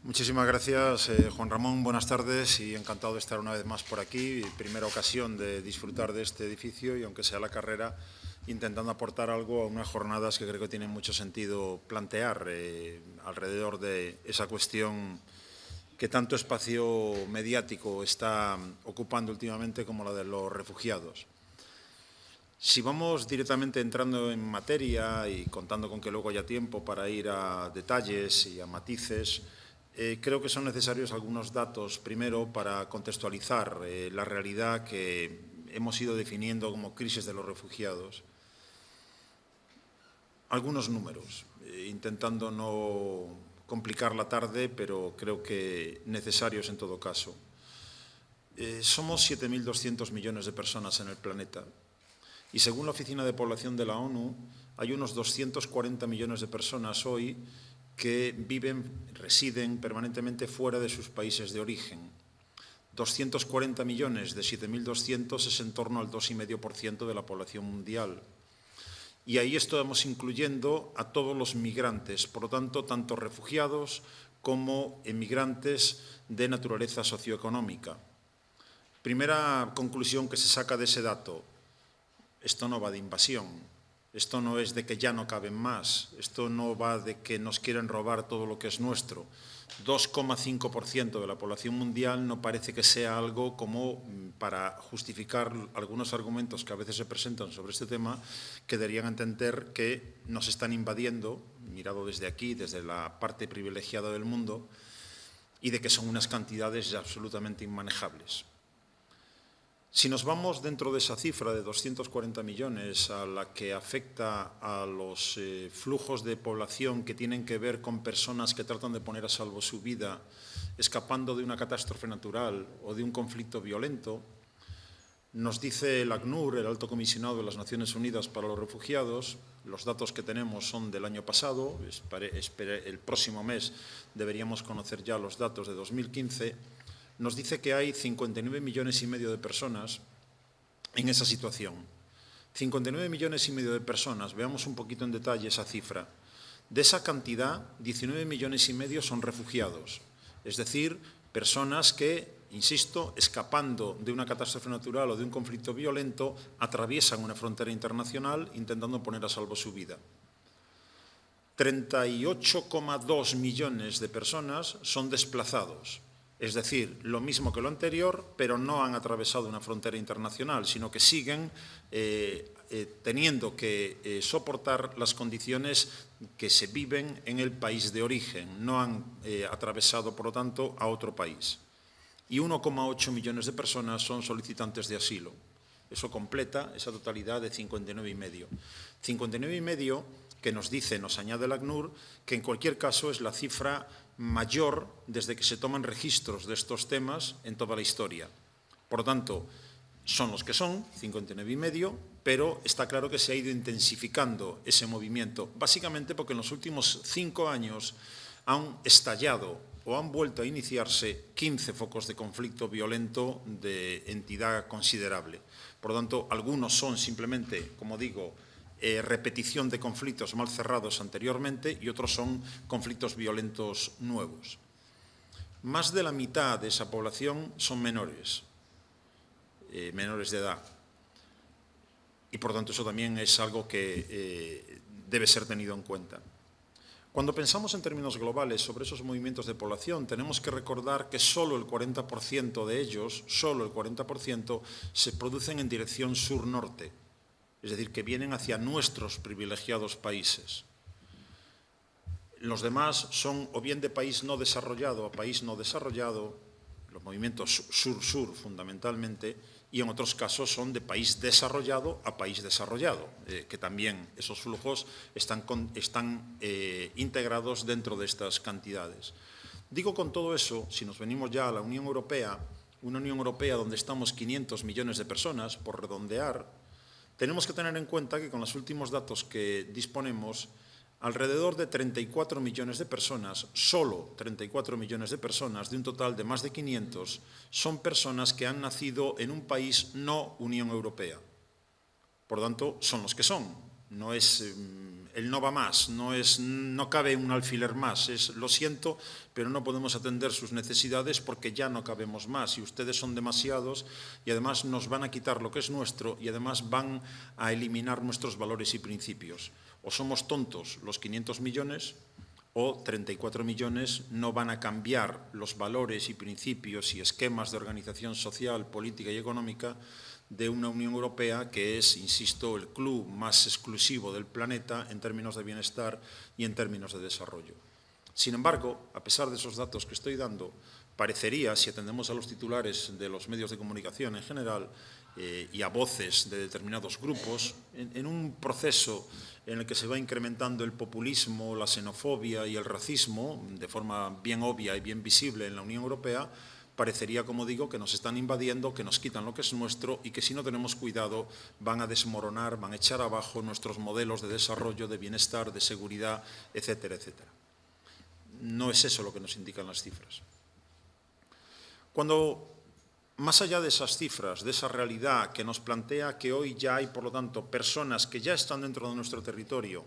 Muchísimas gracias, Juan Ramón. Buenas tardes y encantado de estar una vez más por aquí. Primera ocasión de disfrutar de este edificio y, aunque sea la carrera, intentando aportar algo a unas jornadas que creo que tienen mucho sentido plantear alrededor de esa cuestión que tanto espacio mediático está ocupando últimamente como la de los refugiados. Si vamos directamente entrando en materia y contando con que luego haya tiempo para ir a detalles y a matices, creo que son necesarios algunos datos, primero, para contextualizar la realidad que hemos ido definiendo como crisis de los refugiados. Algunos números, intentando no complicar la tarde, pero creo que necesarios en todo caso. Somos 7.200 millones de personas en el planeta y, según la Oficina de Población de la ONU, hay unos 240 millones de personas hoy que residen permanentemente fuera de sus países de origen. 240 millones de 7.200 es en torno al 2,5% de la población mundial. Y ahí estamos incluyendo a todos los migrantes, por lo tanto, tanto refugiados como emigrantes de naturaleza socioeconómica. Primera conclusión que se saca de ese dato: esto no va de invasión. Esto no es de que ya no caben más, esto no va de que nos quieren robar todo lo que es nuestro. 2,5% de la población mundial no parece que sea algo como para justificar algunos argumentos que a veces se presentan sobre este tema, que darían a entender que nos están invadiendo, mirado desde aquí, desde la parte privilegiada del mundo, y de que son unas cantidades absolutamente inmanejables. Si nos vamos dentro de esa cifra de 240 millones a la que afecta a los flujos de población que tienen que ver con personas que tratan de poner a salvo su vida escapando de una catástrofe natural o de un conflicto violento, nos dice el ACNUR, el Alto Comisionado de las Naciones Unidas para los Refugiados, los datos que tenemos son del año pasado, el próximo mes deberíamos conocer ya los datos de 2015, nos dice que hay 59,5 millones de personas en esa situación. 59,5 millones de personas, veamos un poquito en detalle esa cifra. De esa cantidad, 19,5 millones son refugiados, es decir, personas que, insisto, escapando de una catástrofe natural o de un conflicto violento, atraviesan una frontera internacional intentando poner a salvo su vida. 38,2 millones de personas son desplazados. Es decir, lo mismo que lo anterior, pero no han atravesado una frontera internacional, sino que siguen teniendo que soportar las condiciones que se viven en el país de origen. No han atravesado, por lo tanto, a otro país. Y 1,8 millones de personas son solicitantes de asilo. Eso completa esa totalidad de 59,5. 59,5 que nos añade el ACNUR, que en cualquier caso es la cifra mayor desde que se toman registros de estos temas en toda la historia. Por lo tanto, son los que son, 59,5, pero está claro que se ha ido intensificando ese movimiento, básicamente porque en los últimos 5 años han estallado o han vuelto a iniciarse 15 focos de conflicto violento de entidad considerable. Por lo tanto, algunos son simplemente, como digo, repetición de conflictos mal cerrados anteriormente y otros son conflictos violentos nuevos. Más de la mitad de esa población son menores de edad. Y por tanto eso también es algo que debe ser tenido en cuenta. Cuando pensamos en términos globales sobre esos movimientos de población, tenemos que recordar que solo el 40% de ellos, solo el 40%, se producen en dirección sur-norte. Es decir, que vienen hacia nuestros privilegiados países. Los demás son o bien de país no desarrollado a país no desarrollado, los movimientos sur-sur fundamentalmente, y en otros casos son de país desarrollado a país desarrollado, que también esos flujos están integrados dentro de estas cantidades. Digo con todo eso, si nos venimos ya a la Unión Europea, una Unión Europea donde estamos 500 millones de personas, por redondear, tenemos que tener en cuenta que con los últimos datos que disponemos, alrededor de 34 millones de personas, solo 34 millones de personas, de un total de más de 500, son personas que han nacido en un país no Unión Europea. Por lo tanto, son los que son. no es el no va más, no cabe un alfiler más, es lo siento, pero no podemos atender sus necesidades porque ya no cabemos más y ustedes son demasiados y además nos van a quitar lo que es nuestro y además van a eliminar nuestros valores y principios. O somos tontos los 500 millones o 34 millones no van a cambiar los valores y principios y esquemas de organización social, política y económica de una Unión Europea que es, insisto, el club más exclusivo del planeta en términos de bienestar y en términos de desarrollo. Sin embargo, a pesar de esos datos que estoy dando, parecería, si atendemos a los titulares de los medios de comunicación en general y a voces de determinados grupos, en un proceso en el que se va incrementando el populismo, la xenofobia y el racismo de forma bien obvia y bien visible en la Unión Europea, parecería, como digo, que nos están invadiendo, que nos quitan lo que es nuestro y que si no tenemos cuidado van a desmoronar, van a echar abajo nuestros modelos de desarrollo, de bienestar, de seguridad, etcétera, etcétera. No es eso lo que nos indican las cifras. Cuando, más allá de esas cifras, de esa realidad que nos plantea que hoy ya hay, por lo tanto, personas que ya están dentro de nuestro territorio,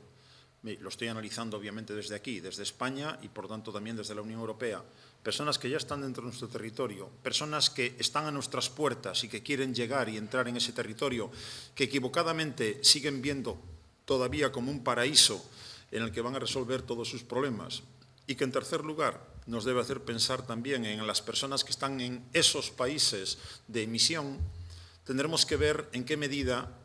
lo estoy analizando obviamente desde aquí, desde España y por lo tanto también desde la Unión Europea, personas que ya están dentro de nuestro territorio, personas que están a nuestras puertas y que quieren llegar y entrar en ese territorio, que equivocadamente siguen viendo todavía como un paraíso en el que van a resolver todos sus problemas y que en tercer lugar nos debe hacer pensar también en las personas que están en esos países de emisión, tendremos que ver en qué medida,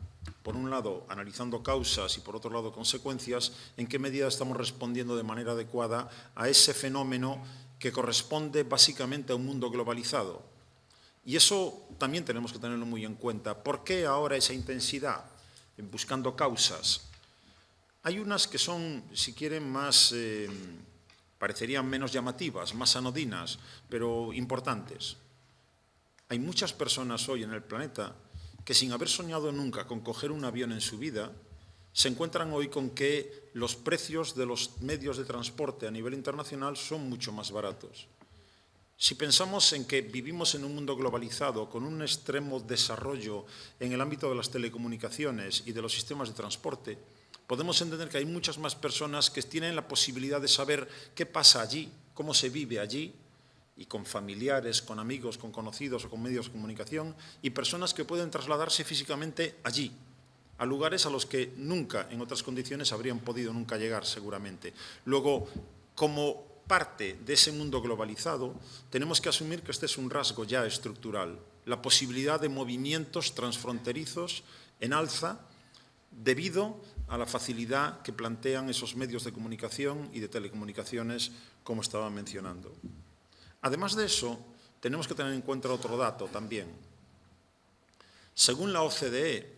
por un lado, analizando causas y por otro lado, consecuencias, en qué medida estamos respondiendo de manera adecuada a ese fenómeno que corresponde básicamente a un mundo globalizado. Y eso también tenemos que tenerlo muy en cuenta. ¿Por qué ahora esa intensidad en buscando causas? Hay unas que son, si quieren, más, parecerían menos llamativas, más anodinas, pero importantes. Hay muchas personas hoy en el planeta que sin haber soñado nunca con coger un avión en su vida, se encuentran hoy con que los precios de los medios de transporte a nivel internacional son mucho más baratos. Si pensamos en que vivimos en un mundo globalizado con un extremo desarrollo en el ámbito de las telecomunicaciones y de los sistemas de transporte, podemos entender que hay muchas más personas que tienen la posibilidad de saber qué pasa allí, cómo se vive allí, y con familiares, con amigos, con conocidos o con medios de comunicación, y personas que pueden trasladarse físicamente allí, a lugares a los que nunca, en otras condiciones, habrían podido nunca llegar, seguramente. Luego, como parte de ese mundo globalizado, tenemos que asumir que este es un rasgo ya estructural, la posibilidad de movimientos transfronterizos en alza debido a la facilidad que plantean esos medios de comunicación y de telecomunicaciones, como estaba mencionando. Además de eso, tenemos que tener en cuenta otro dato también. Según la OCDE,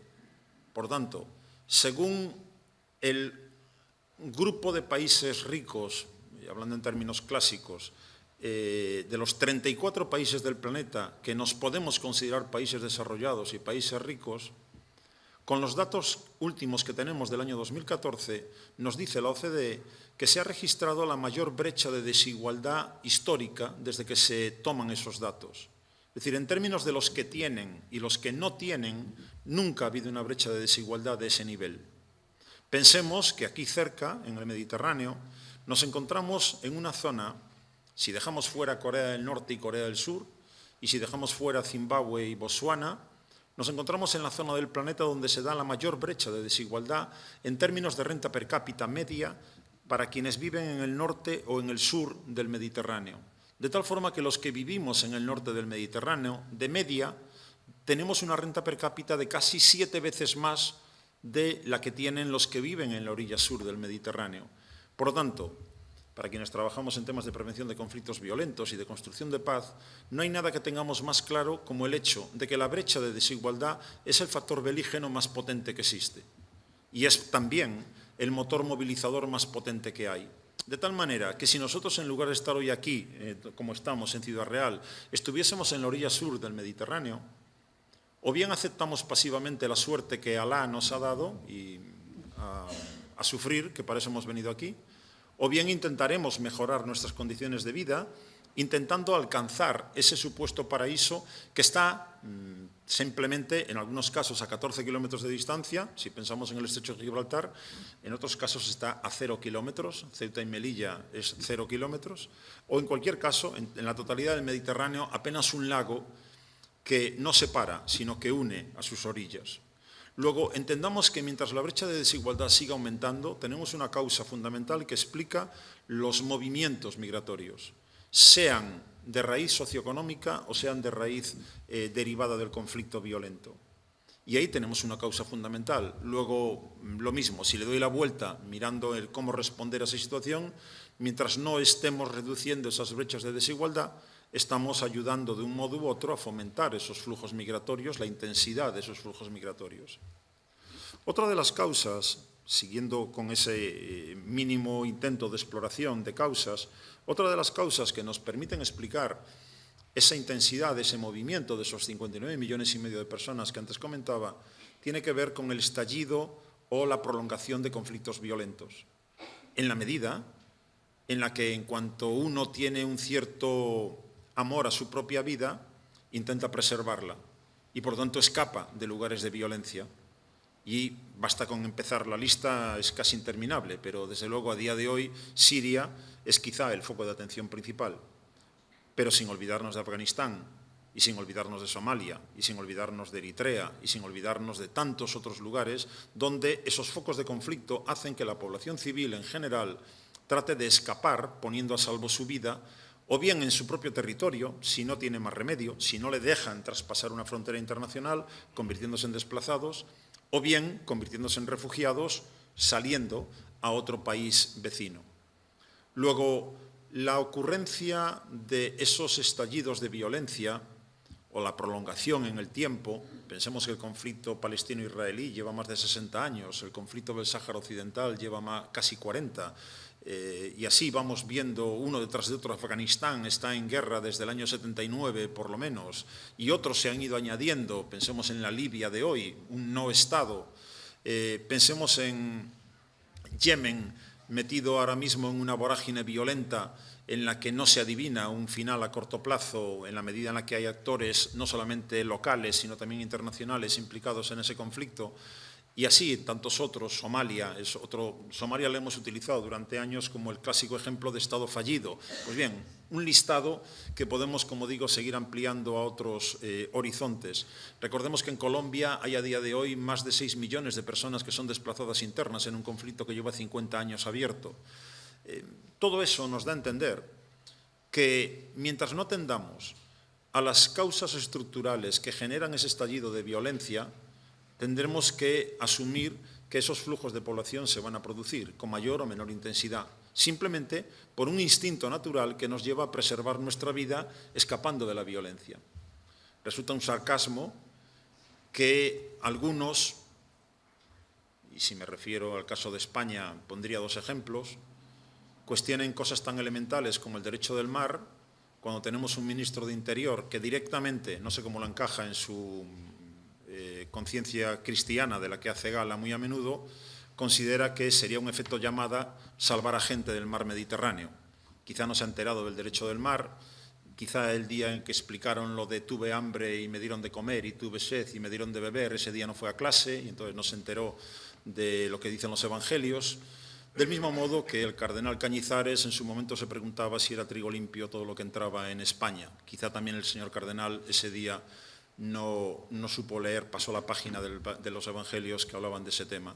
por tanto, según el grupo de países ricos, hablando en términos clásicos, de los 34 países del planeta que nos podemos considerar países desarrollados y países ricos, con los datos últimos que tenemos del año 2014, nos dice la OCDE que se ha registrado la mayor brecha de desigualdad histórica desde que se toman esos datos. Es decir, en términos de los que tienen y los que no tienen, nunca ha habido una brecha de desigualdad de ese nivel. Pensemos que aquí cerca, en el Mediterráneo, nos encontramos en una zona, si dejamos fuera Corea del Norte y Corea del Sur, y si dejamos fuera Zimbabue y Botsuana, nos encontramos en la zona del planeta donde se da la mayor brecha de desigualdad en términos de renta per cápita media para quienes viven en el norte o en el sur del Mediterráneo. De tal forma que los que vivimos en el norte del Mediterráneo, de media, tenemos una renta per cápita de casi 7 veces más de la que tienen los que viven en la orilla sur del Mediterráneo. Por lo tanto, para quienes trabajamos en temas de prevención de conflictos violentos y de construcción de paz, no hay nada que tengamos más claro como el hecho de que la brecha de desigualdad es el factor belígeno más potente que existe y es también el motor movilizador más potente que hay. De tal manera que si nosotros, en lugar de estar hoy aquí, como estamos en Ciudad Real, estuviésemos en la orilla sur del Mediterráneo, o bien aceptamos pasivamente la suerte que Alá nos ha dado y a sufrir, que para eso hemos venido aquí, o bien intentaremos mejorar nuestras condiciones de vida intentando alcanzar ese supuesto paraíso que está simplemente, en algunos casos, a 14 kilómetros de distancia. Si pensamos en el estrecho de Gibraltar, en otros casos está a 0 kilómetros, Ceuta y Melilla es 0 kilómetros, o en cualquier caso, en la totalidad del Mediterráneo, apenas un lago que no separa, sino que une a sus orillas. Luego, entendamos que mientras la brecha de desigualdad siga aumentando, tenemos una causa fundamental que explica los movimientos migratorios, sean de raíz socioeconómica o sean de raíz derivada del conflicto violento. Y ahí tenemos una causa fundamental. Luego, lo mismo, si le doy la vuelta mirando el cómo responder a esa situación, mientras no estemos reduciendo esas brechas de desigualdad, estamos ayudando de un modo u otro a fomentar esos flujos migratorios, la intensidad de esos flujos migratorios. Otra de las causas, siguiendo con ese mínimo intento de exploración de causas, otra de las causas que nos permiten explicar esa intensidad, ese movimiento de esos 59,5 millones de personas que antes comentaba, tiene que ver con el estallido o la prolongación de conflictos violentos. En la medida en la que, en cuanto uno tiene un cierto amor a su propia vida, intenta preservarla y, por tanto, escapa de lugares de violencia. Y basta con empezar, la lista es casi interminable, pero desde luego a día de hoy Siria es quizá el foco de atención principal, pero sin olvidarnos de Afganistán y sin olvidarnos de Somalia y sin olvidarnos de Eritrea y sin olvidarnos de tantos otros lugares donde esos focos de conflicto hacen que la población civil en general trate de escapar poniendo a salvo su vida, o bien en su propio territorio, si no tiene más remedio, si no le dejan traspasar una frontera internacional, convirtiéndose en desplazados, o bien convirtiéndose en refugiados, saliendo a otro país vecino. Luego, la ocurrencia de esos estallidos de violencia o la prolongación en el tiempo, pensemos que el conflicto palestino-israelí lleva más de 60 años, el conflicto del Sáhara Occidental lleva casi 40, y así vamos viendo uno detrás de otro. Afganistán está en guerra desde el año 79 por lo menos, y otros se han ido añadiendo. Pensemos en la Libia de hoy, un no Estado. Pensemos en Yemen, metido ahora mismo en una vorágine violenta en la que no se adivina un final a corto plazo, en la medida en la que hay actores no solamente locales, sino también internacionales implicados en ese conflicto. Y así tantos otros. Somalia es otro. Somalia lo hemos utilizado durante años como el clásico ejemplo de Estado fallido. Pues bien, un listado que podemos, como digo, seguir ampliando a otros horizontes. Recordemos que en Colombia hay a día de hoy más de 6 millones de personas que son desplazadas internas en un conflicto que lleva 50 años abierto. Todo eso nos da a entender que mientras no atendamos a las causas estructurales que generan ese estallido de violencia, tendremos que asumir que esos flujos de población se van a producir con mayor o menor intensidad, simplemente por un instinto natural que nos lleva a preservar nuestra vida escapando de la violencia. Resulta un sarcasmo que algunos, y si me refiero al caso de España pondría 2 ejemplos, cuestionen cosas tan elementales como el derecho del mar, cuando tenemos un ministro de Interior que directamente, no sé cómo lo encaja en su conciencia cristiana de la que hace gala muy a menudo, considera que sería un efecto llamada salvar a gente del mar Mediterráneo. Quizá no se ha enterado del derecho del mar, quizá el día en que explicaron lo de tuve hambre y me dieron de comer y tuve sed y me dieron de beber, ese día no fue a clase y entonces no se enteró de lo que dicen los evangelios. Del mismo modo que el cardenal Cañizares en su momento se preguntaba si era trigo limpio todo lo que entraba en España. Quizá también el señor cardenal ese día no supo leer, pasó la página de los evangelios que hablaban de ese tema.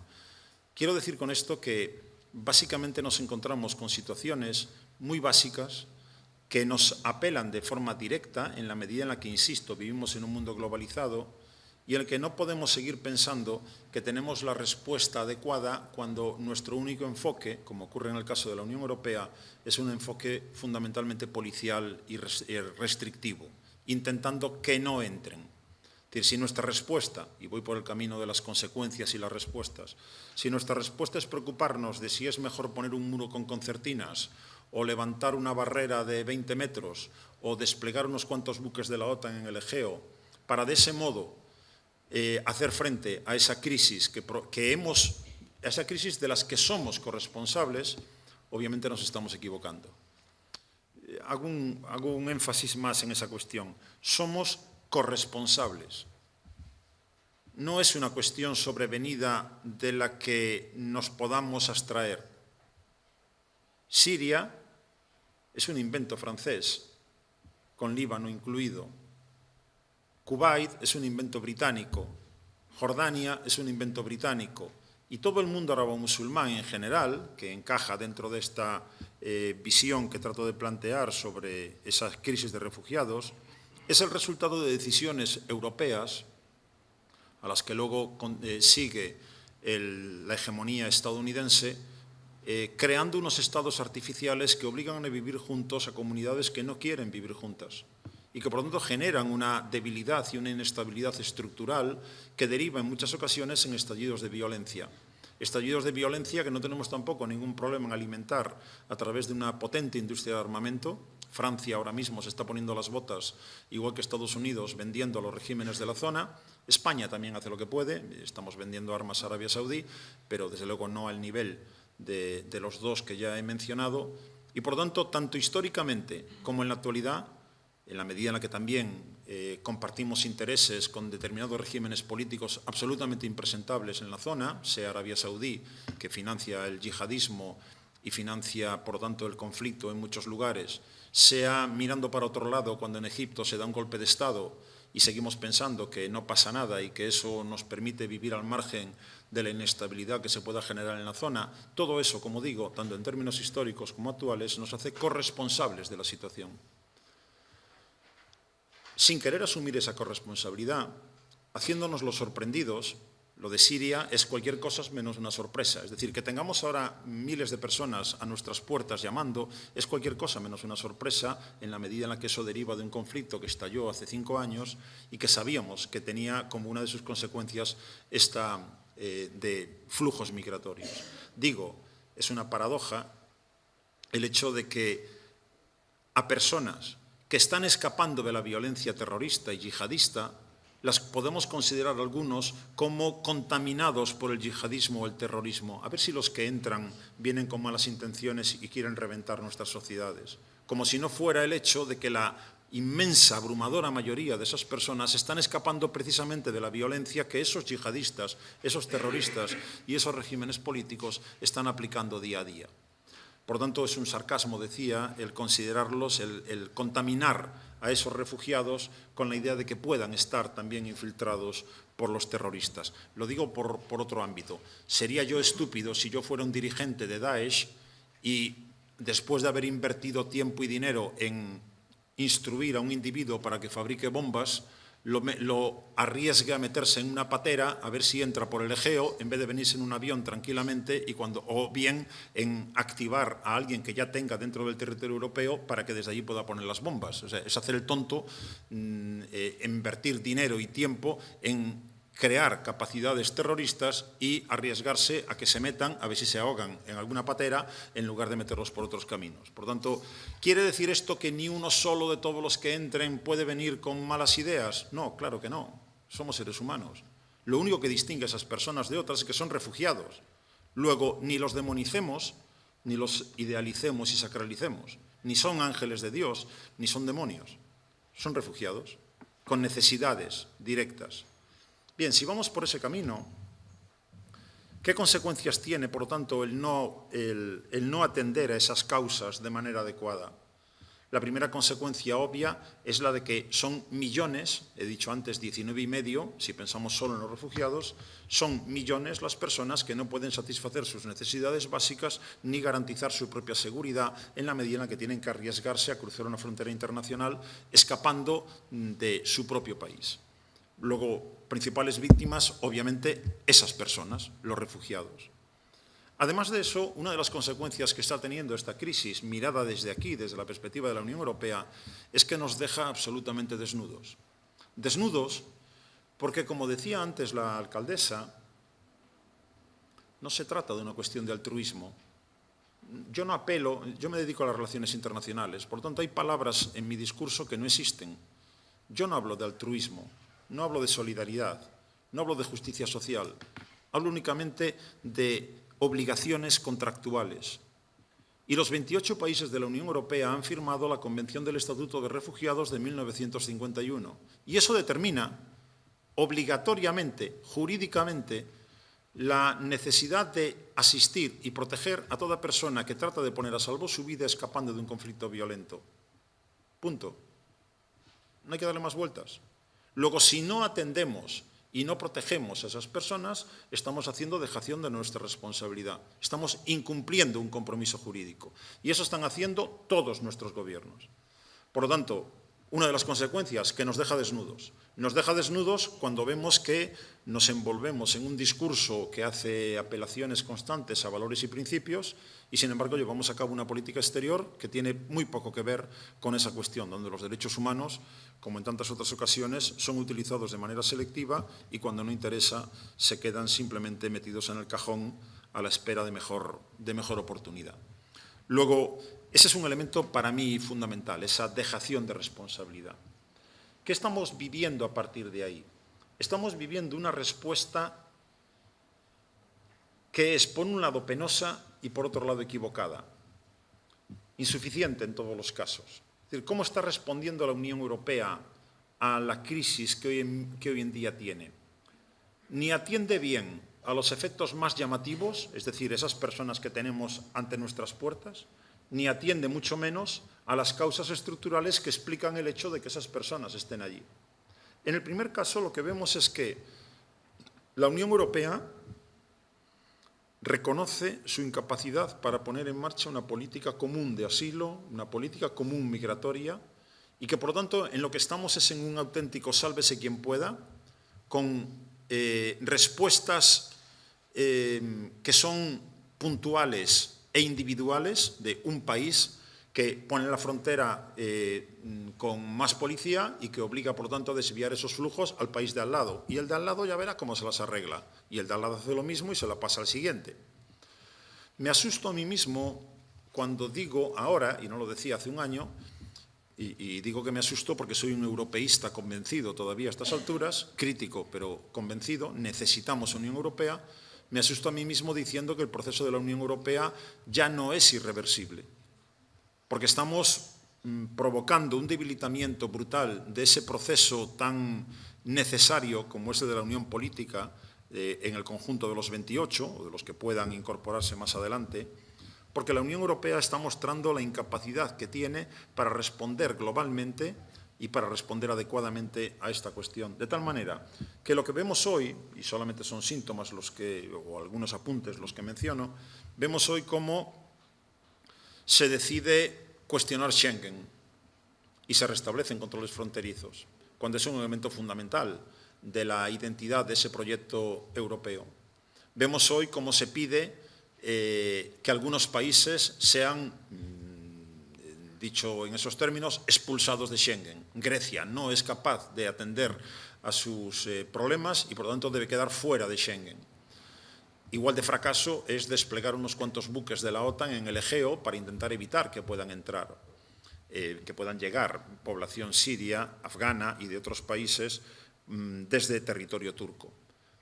Quiero decir con esto que básicamente nos encontramos con situaciones muy básicas que nos apelan de forma directa en la medida en la que, insisto, vivimos en un mundo globalizado y en el que no podemos seguir pensando que tenemos la respuesta adecuada cuando nuestro único enfoque, como ocurre en el caso de la Unión Europea, es un enfoque fundamentalmente policial y restrictivo, intentando que no entren. Es decir, si nuestra respuesta, y voy por el camino de las consecuencias y las respuestas, si nuestra respuesta es preocuparnos de si es mejor poner un muro con concertinas o levantar una barrera de 20 metros o desplegar unos cuantos buques de la OTAN en el Egeo para de ese modo hacer frente a esa crisis a esa crisis de las que somos corresponsables, obviamente nos estamos equivocando. hago un énfasis más en esa cuestión. Somos corresponsables. No es una cuestión sobrevenida de la que nos podamos abstraer. Siria es un invento francés, con Líbano incluido. Kuwait es un invento británico. Jordania es un invento británico. Y todo el mundo árabe-musulmán en general, que encaja dentro de esta visión que trato de plantear sobre esas crisis de refugiados, es el resultado de decisiones europeas a las que luego sigue la hegemonía estadounidense, creando unos estados artificiales que obligan a vivir juntos a comunidades que no quieren vivir juntas y que por lo tanto generan una debilidad y una inestabilidad estructural que deriva en muchas ocasiones en estallidos de violencia. Estallidos de violencia que no tenemos tampoco ningún problema en alimentar a través de una potente industria de armamento. Francia ahora mismo se está poniendo las botas, igual que Estados Unidos, vendiendo a los regímenes de la zona. España también hace lo que puede, estamos vendiendo armas a Arabia Saudí, pero desde luego no al nivel de los dos que ya he mencionado. Y por lo tanto, tanto históricamente como en la actualidad, en la medida en la que también compartimos intereses con determinados regímenes políticos absolutamente impresentables en la zona, sea Arabia Saudí, que financia el yihadismo y financia, por lo tanto, el conflicto en muchos lugares, sea mirando para otro lado cuando en Egipto se da un golpe de Estado y seguimos pensando que no pasa nada y que eso nos permite vivir al margen de la inestabilidad que se pueda generar en la zona. Todo eso, como digo, tanto en términos históricos como actuales, nos hace corresponsables de la situación. Sin querer asumir esa corresponsabilidad, haciéndonos los sorprendidos, lo de Siria es cualquier cosa menos una sorpresa. Es decir, que tengamos ahora miles de personas a nuestras puertas llamando es cualquier cosa menos una sorpresa en la medida en la que eso deriva de un conflicto que estalló hace 5 años y que sabíamos que tenía como una de sus consecuencias esta de flujos migratorios. Digo, es una paradoja el hecho de que a personas que están escapando de la violencia terrorista y yihadista, las podemos considerar algunos como contaminados por el yihadismo o el terrorismo. A ver si los que entran vienen con malas intenciones y quieren reventar nuestras sociedades. Como si no fuera el hecho de que la inmensa, abrumadora mayoría de esas personas están escapando precisamente de la violencia que esos yihadistas, esos terroristas y esos regímenes políticos están aplicando día a día. Por tanto, es un sarcasmo, decía, el considerarlos, el contaminar a esos refugiados con la idea de que puedan estar también infiltrados por los terroristas. Lo digo por otro ámbito. Sería yo estúpido si yo fuera un dirigente de Daesh y después de haber invertido tiempo y dinero en instruir a un individuo para que fabrique bombas, lo arriesgue a meterse en una patera a ver si entra por el Egeo en vez de venirse en un avión tranquilamente o bien en activar a alguien que ya tenga dentro del territorio europeo para que desde allí pueda poner las bombas. O sea, es hacer el tonto, invertir dinero y tiempo en crear capacidades terroristas y arriesgarse a que se metan, a ver si se ahogan en alguna patera, en lugar de meterlos por otros caminos. Por tanto, ¿quiere decir esto que ni uno solo de todos los que entren puede venir con malas ideas? No, claro que no. Somos seres humanos. Lo único que distingue a esas personas de otras es que son refugiados. Luego, ni los demonicemos, ni los idealicemos y sacralicemos. Ni son ángeles de Dios, ni son demonios. Son refugiados, con necesidades directas. Bien, si vamos por ese camino, ¿qué consecuencias tiene, por lo tanto, el no atender a esas causas de manera adecuada? La primera consecuencia obvia es la de que son millones, he dicho antes 19,5, si pensamos solo en los refugiados, son millones las personas que no pueden satisfacer sus necesidades básicas ni garantizar su propia seguridad en la medida en la que tienen que arriesgarse a cruzar una frontera internacional escapando de su propio país. Luego, principales víctimas, obviamente, esas personas, los refugiados. Además de eso, una de las consecuencias que está teniendo esta crisis, mirada desde aquí, desde la perspectiva de la Unión Europea, es que nos deja absolutamente desnudos. Desnudos porque, como decía antes la alcaldesa, no se trata de una cuestión de altruismo. Yo no apelo, yo me dedico a las relaciones internacionales, por lo tanto hay palabras en mi discurso que no existen. Yo no hablo de altruismo. No hablo de solidaridad, no hablo de justicia social, hablo únicamente de obligaciones contractuales. Y los 28 países de la Unión Europea han firmado la Convención del Estatuto de Refugiados de 1951. Y eso determina obligatoriamente, jurídicamente, la necesidad de asistir y proteger a toda persona que trata de poner a salvo su vida escapando de un conflicto violento. Punto. No hay que darle más vueltas. Luego, si no atendemos y no protegemos a esas personas, estamos haciendo dejación de nuestra responsabilidad. Estamos incumpliendo un compromiso jurídico. Y eso están haciendo todos nuestros gobiernos. Por lo tanto, una de las consecuencias, que nos deja desnudos. Nos deja desnudos cuando vemos que nos envolvemos en un discurso que hace apelaciones constantes a valores y principios y, sin embargo, llevamos a cabo una política exterior que tiene muy poco que ver con esa cuestión, donde los derechos humanos, como en tantas otras ocasiones, son utilizados de manera selectiva y, cuando no interesa, se quedan simplemente metidos en el cajón a la espera de mejor oportunidad. Luego, ese es un elemento para mí fundamental, esa dejación de responsabilidad. ¿Qué estamos viviendo a partir de ahí? Estamos viviendo una respuesta que es, por un lado, penosa y, por otro lado, equivocada. Insuficiente en todos los casos. Es decir, ¿cómo está respondiendo la Unión Europea a la crisis que hoy en día tiene? Ni atiende bien a los efectos más llamativos, es decir, esas personas que tenemos ante nuestras puertas, ni atiende mucho menos a las causas estructurales que explican el hecho de que esas personas estén allí. En el primer caso, lo que vemos es que la Unión Europea reconoce su incapacidad para poner en marcha una política común de asilo, una política común migratoria, y que, por lo tanto, en lo que estamos es en un auténtico sálvese quien pueda, con respuestas que son puntuales e individuales de un país que pone la frontera con más policía y que obliga, por lo tanto, a desviar esos flujos al país de al lado. Y el de al lado ya verá cómo se las arregla. Y el de al lado hace lo mismo y se la pasa al siguiente. Me asusto a mí mismo cuando digo ahora, y no lo decía hace un año, y digo que me asusto porque soy un europeísta convencido todavía a estas alturas, crítico pero convencido, necesitamos Unión Europea. Me asusto a mí mismo diciendo que el proceso de la Unión Europea ya no es irreversible, porque estamos provocando un debilitamiento brutal de ese proceso tan necesario como ese de la unión política en el conjunto de los 28, o de los que puedan incorporarse más adelante, porque la Unión Europea está mostrando la incapacidad que tiene para responder globalmente y para responder adecuadamente a esta cuestión. De tal manera que lo que vemos hoy, y solamente son síntomas o algunos apuntes los que menciono, vemos hoy cómo se decide cuestionar Schengen y se restablecen controles fronterizos, cuando es un elemento fundamental de la identidad de ese proyecto europeo. Vemos hoy cómo se pide que algunos países sean, dicho en esos términos, expulsados de Schengen. Grecia no es capaz de atender a sus problemas y, por lo tanto, debe quedar fuera de Schengen. Igual de fracaso es desplegar unos cuantos buques de la OTAN en el Egeo para intentar evitar que puedan entrar, que puedan llegar población siria, afgana y de otros países desde territorio turco.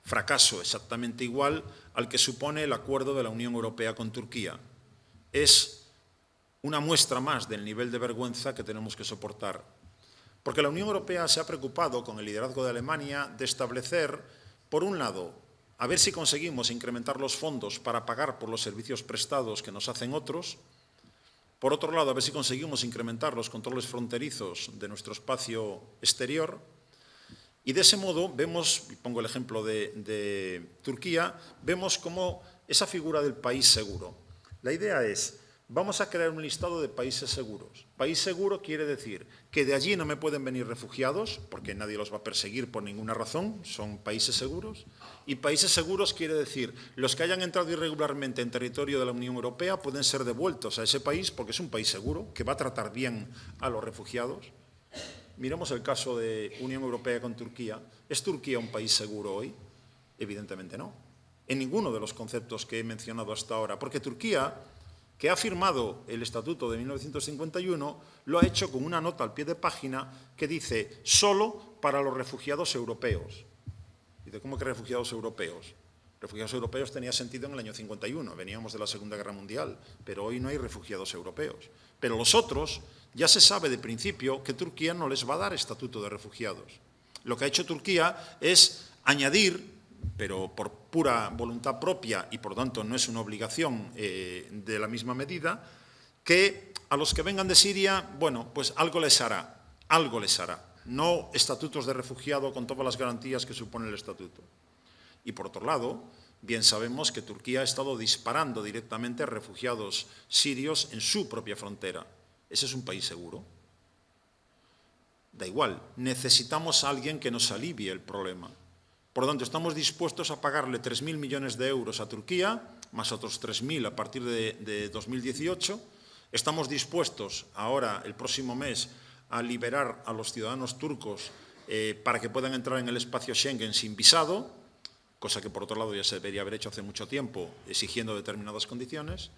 Fracaso exactamente igual al que supone el acuerdo de la Unión Europea con Turquía. Es una muestra más del nivel de vergüenza que tenemos que soportar. Porque la Unión Europea se ha preocupado, con el liderazgo de Alemania, de establecer, por un lado, a ver si conseguimos incrementar los fondos para pagar por los servicios prestados que nos hacen otros. Por otro lado, a ver si conseguimos incrementar los controles fronterizos de nuestro espacio exterior. Y de ese modo vemos, y pongo el ejemplo de Turquía, vemos cómo esa figura del país seguro. La idea es, vamos a crear un listado de países seguros. País seguro quiere decir que de allí no me pueden venir refugiados, porque nadie los va a perseguir por ninguna razón, son países seguros. Y países seguros quiere decir, los que hayan entrado irregularmente en territorio de la Unión Europea pueden ser devueltos a ese país, porque es un país seguro, que va a tratar bien a los refugiados. Miremos el caso de Unión Europea con Turquía. ¿Es Turquía un país seguro hoy? Evidentemente no. En ninguno de los conceptos que he mencionado hasta ahora. Porque Turquía, que ha firmado el Estatuto de 1951, lo ha hecho con una nota al pie de página que dice solo para los refugiados europeos. ¿Y de cómo que refugiados europeos? Refugiados europeos tenía sentido en el año 51, veníamos de la Segunda Guerra Mundial, pero hoy no hay refugiados europeos. Pero los otros, ya se sabe de principio que Turquía no les va a dar estatuto de refugiados. Lo que ha hecho Turquía es añadir, pero por pura voluntad propia y por tanto no es una obligación de la misma medida, que a los que vengan de Siria, bueno, pues algo les hará, no estatutos de refugiado con todas las garantías que supone el estatuto. Y por otro lado, bien sabemos que Turquía ha estado disparando directamente a refugiados sirios en su propia frontera. ¿Ese es un país seguro? Da igual, necesitamos a alguien que nos alivie el problema. Por lo tanto, estamos dispuestos a pagarle 3.000 millones de euros a Turquía, más otros 3.000 a partir de 2018. Estamos dispuestos ahora, el próximo mes, a liberar a los ciudadanos turcos para que puedan entrar en el espacio Schengen sin visado, cosa que por otro lado ya se debería haber hecho hace mucho tiempo, exigiendo determinadas condiciones,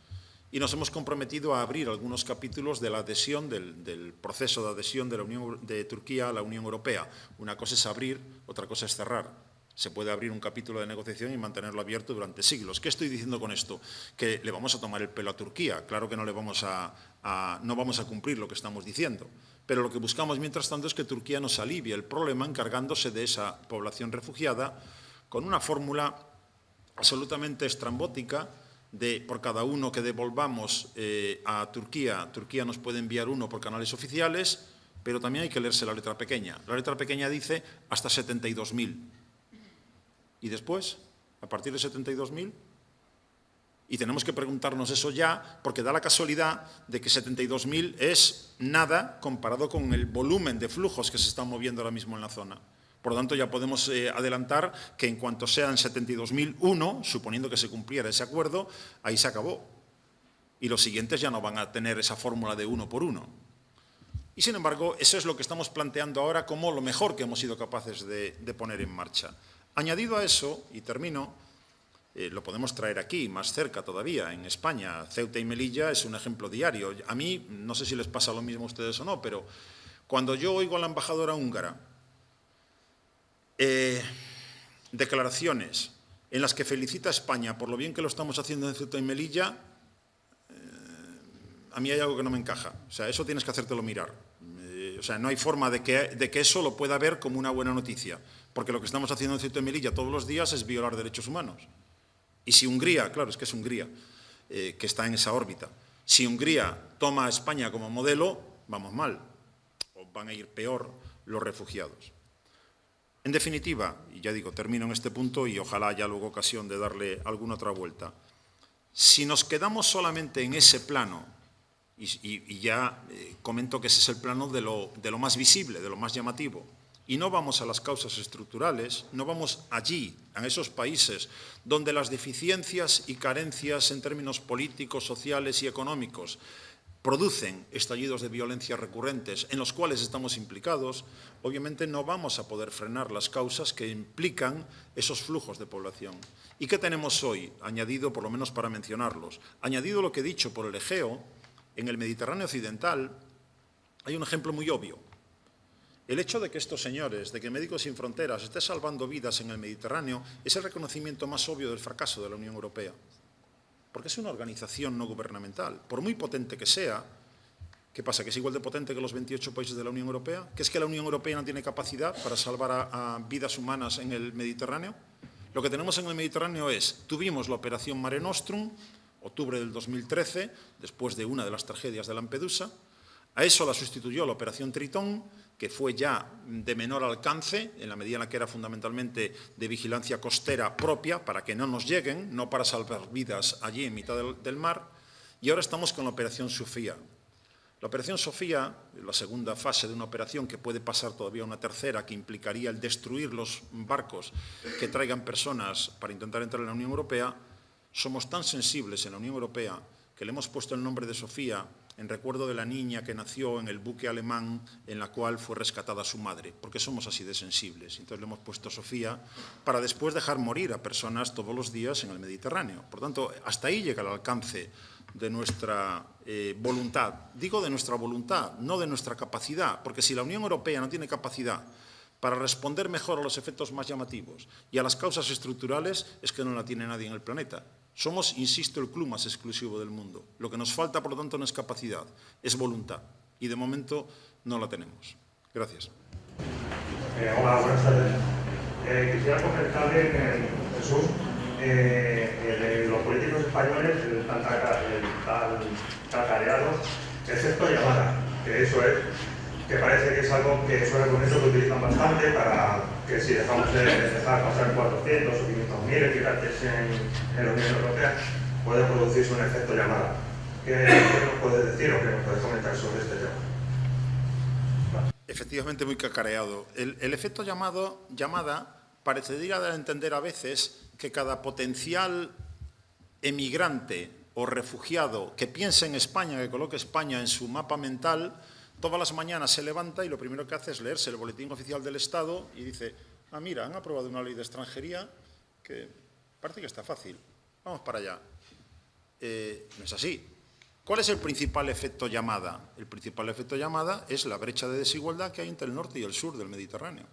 y nos hemos comprometido a abrir algunos capítulos de la adhesión, del proceso de adhesión de Turquía a la Unión Europea. Una cosa es abrir, otra cosa es cerrar. Se puede abrir un capítulo de negociación y mantenerlo abierto durante siglos. ¿Qué estoy diciendo con esto? Que le vamos a tomar el pelo a Turquía. Claro que no vamos a cumplir lo que estamos diciendo. Pero lo que buscamos, mientras tanto, es que Turquía nos alivie el problema encargándose de esa población refugiada con una fórmula absolutamente estrambótica de por cada uno que devolvamos a Turquía, Turquía nos puede enviar uno por canales oficiales, pero también hay que leerse la letra pequeña. La letra pequeña dice hasta 72.000. ¿Y después? ¿A partir de 72.000? Y tenemos que preguntarnos eso ya, porque da la casualidad de que 72.000 es nada comparado con el volumen de flujos que se están moviendo ahora mismo en la zona. Por lo tanto, ya podemos adelantar que en cuanto sean 72.001, suponiendo que se cumpliera ese acuerdo, ahí se acabó. Y los siguientes ya no van a tener esa fórmula de uno por uno. Y sin embargo, eso es lo que estamos planteando ahora como lo mejor que hemos sido capaces de poner en marcha. Añadido a eso, y termino, lo podemos traer aquí, más cerca todavía, en España. Ceuta y Melilla es un ejemplo diario. A mí, no sé si les pasa lo mismo a ustedes o no, pero cuando yo oigo a la embajadora húngara declaraciones en las que felicita a España por lo bien que lo estamos haciendo en Ceuta y Melilla, a mí hay algo que no me encaja. O sea, eso tienes que hacértelo mirar. O sea, no hay forma de que eso lo pueda ver como una buena noticia, porque lo que estamos haciendo en Ceuta y Melilla todos los días es violar derechos humanos. Y si Hungría, claro, es que es Hungría, que está en esa órbita, si Hungría toma a España como modelo, vamos mal, o van a ir peor los refugiados. En definitiva, y ya digo, termino en este punto y ojalá haya luego ocasión de darle alguna otra vuelta. Si nos quedamos solamente en ese plano, y ya comento que ese es el plano de lo más visible, de lo más llamativo, y no vamos a las causas estructurales, no vamos allí, a esos países donde las deficiencias y carencias en términos políticos, sociales y económicos producen estallidos de violencia recurrentes en los cuales estamos implicados, obviamente no vamos a poder frenar las causas que implican esos flujos de población. ¿Y qué tenemos hoy? Añadido, por lo menos para mencionarlos, añadido lo que he dicho por el Egeo, en el Mediterráneo occidental hay un ejemplo muy obvio. El hecho de que estos señores, de que Médicos Sin Fronteras esté salvando vidas en el Mediterráneo, es el reconocimiento más obvio del fracaso de la Unión Europea. Porque es una organización no gubernamental. Por muy potente que sea, ¿qué pasa? ¿Que es igual de potente que los 28 países de la Unión Europea? ¿Que es que la Unión Europea no tiene capacidad para salvar a vidas humanas en el Mediterráneo? Lo que tenemos en el Mediterráneo tuvimos la operación Mare Nostrum, octubre del 2013, después de una de las tragedias de Lampedusa. A eso la sustituyó la operación Tritón, que fue ya de menor alcance, en la medida en la que era fundamentalmente de vigilancia costera propia, para que no nos lleguen, no para salvar vidas allí en mitad del mar, y ahora estamos con la operación Sofía. La operación Sofía, la segunda fase de una operación que puede pasar todavía a una tercera, que implicaría el destruir los barcos que traigan personas para intentar entrar en la Unión Europea, somos tan sensibles en la Unión Europea que le hemos puesto el nombre de Sofía en recuerdo de la niña que nació en el buque alemán en la cual fue rescatada su madre, porque somos así de sensibles. Entonces le hemos puesto Sofía para después dejar morir a personas todos los días en el Mediterráneo. Por tanto, hasta ahí llega el alcance de nuestra voluntad. Digo de nuestra voluntad, no de nuestra capacidad, porque si la Unión Europea no tiene capacidad para responder mejor a los efectos más llamativos y a las causas estructurales es que no la tiene nadie en el planeta. Somos, insisto, el club más exclusivo del mundo. Lo que nos falta, por lo tanto, no es capacidad, es voluntad. Y de momento no la tenemos. Gracias. Hola, buenas tardes. Quisiera comentarle en Jesús, los políticos españoles, el tan cacareado efecto llamada, que eso es, que parece que es algo que es un argumento que utilizan bastante para que si dejamos de dejar pasar 400 o 500.000 habitantes en la Unión Europea, puede producirse un efecto llamada. ¿Qué nos puedes decir o qué nos puedes comentar sobre este tema? Efectivamente, muy cacareado. El efecto llamada parecería dar a entender a veces que cada potencial emigrante o refugiado que piense en España, que coloque España en su mapa mental, todas las mañanas se levanta y lo primero que hace es leerse el Boletín Oficial del Estado y dice, ah, mira, han aprobado una ley de extranjería que parece que está fácil, vamos para allá. No es así. ¿Cuál es el principal efecto llamada? El principal efecto llamada es la brecha de desigualdad que hay entre el norte y el sur del Mediterráneo.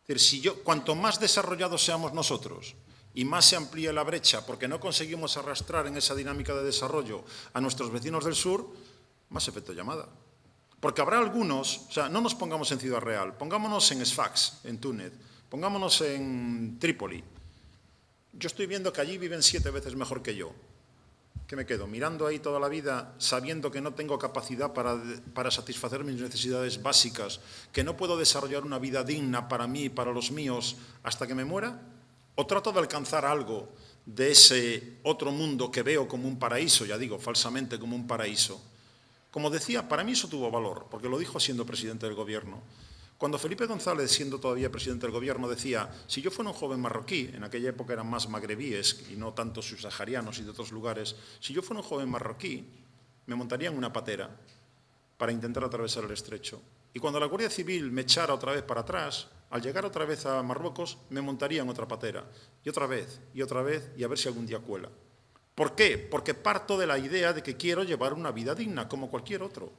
Es decir, cuanto más desarrollados seamos nosotros y más se amplíe la brecha porque no conseguimos arrastrar en esa dinámica de desarrollo a nuestros vecinos del sur, más efecto llamada. Porque habrá algunos, o sea, no nos pongamos en Ciudad Real, pongámonos en Sfax, en Túnez, pongámonos en Trípoli. Yo estoy viendo que allí viven 7 veces mejor que yo. ¿Qué me quedo? Mirando ahí toda la vida, sabiendo que no tengo capacidad para satisfacer mis necesidades básicas, que no puedo desarrollar una vida digna para mí y para los míos hasta que me muera. ¿O trato de alcanzar algo de ese otro mundo que veo como un paraíso, ya digo, falsamente como un paraíso? Como decía, para mí eso tuvo valor, porque lo dijo siendo presidente del Gobierno. Cuando Felipe González, siendo todavía presidente del Gobierno, decía, si yo fuera un joven marroquí, en aquella época eran más magrebíes y no tanto subsaharianos y de otros lugares, si yo fuera un joven marroquí, me montaría en una patera para intentar atravesar el estrecho. Y cuando la Guardia Civil me echara otra vez para atrás, al llegar otra vez a Marruecos, me montaría en otra patera. Y otra vez, y a ver si algún día cuela. ¿Por qué? Porque parto de la idea de que quiero llevar una vida digna, como cualquier otro.